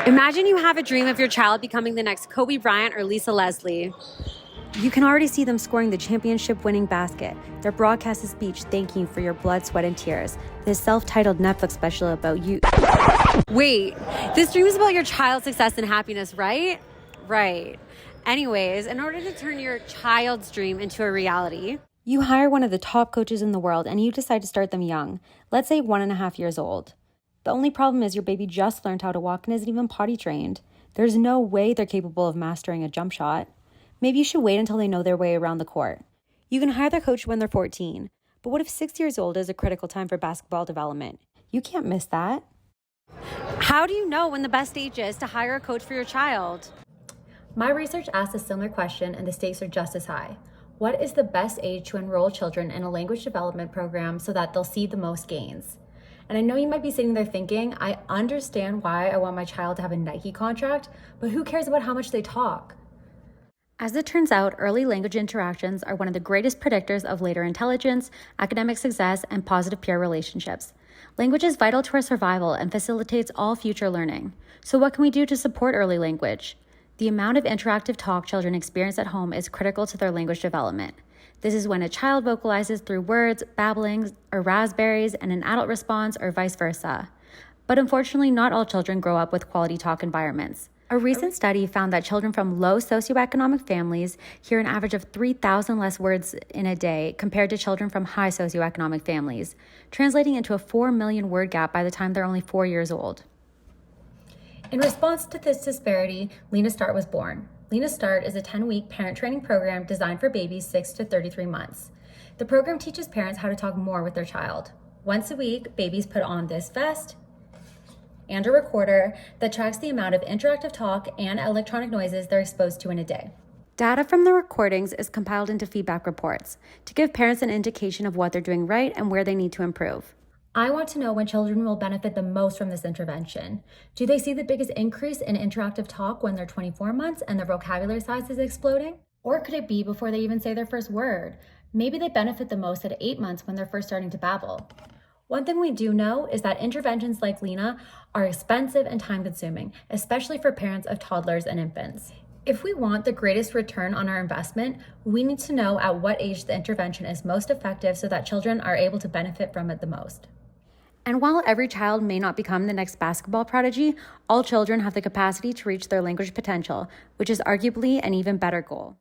Imagine you have a dream of your child becoming the next Kobe Bryant or Lisa Leslie. You can already see them scoring the championship-winning basket, their broadcast a speech thanking you for your blood, sweat, and tears, this self-titled Netflix special about you. Wait, this dream is about your child's success and happiness, right? Right. Anyways, in order to turn your child's dream into a reality, you hire one of the top coaches in the world and you decide to start them young, let's say 1.5 years old. The only problem is your baby just learned how to walk and isn't even potty trained. There's no way they're capable of mastering a jump shot. Maybe you should wait until they know their way around the court. You can hire their coach when they're 14, but what if 6 years old is a critical time for basketball development? You can't miss that. How do you know when the best age is to hire a coach for your child? My research asked a similar question and the stakes are just as high. What is the best age to enroll children in a language development program so that they'll see the most gains? And I know you might be sitting there thinking, I understand why I want my child to have a Nike contract, but who cares about how much they talk? As it turns out, early language interactions are one of the greatest predictors of later intelligence, academic success, and positive peer relationships. Language is vital to our survival and facilitates all future learning. So what can we do to support early language? The amount of interactive talk children experience at home is critical to their language development. This is when a child vocalizes through words, babblings, or raspberries, and an adult responds, or vice versa. But unfortunately, not all children grow up with quality talk environments. A recent study found that children from low socioeconomic families hear an average of 3,000 less words in a day compared to children from high socioeconomic families, translating into a 4 million word gap by the time they're only 4 years old. In response to this disparity, Lena Start was born. Lena Start is a 10-week parent training program designed for babies 6 to 33 months. The program teaches parents how to talk more with their child. Once a week, babies put on this vest and a recorder that tracks the amount of interactive talk and electronic noises they're exposed to in a day. Data from the recordings is compiled into feedback reports to give parents an indication of what they're doing right and where they need to improve. I want to know when children will benefit the most from this intervention. Do they see the biggest increase in interactive talk when they're 24 months and their vocabulary size is exploding? Or could it be before they even say their first word? Maybe they benefit the most at 8 months when they're first starting to babble. One thing we do know is that interventions like Lena are expensive and time-consuming, especially for parents of toddlers and infants. If we want the greatest return on our investment, we need to know at what age the intervention is most effective so that children are able to benefit from it the most. And while every child may not become the next basketball prodigy, all children have the capacity to reach their language potential, which is arguably an even better goal.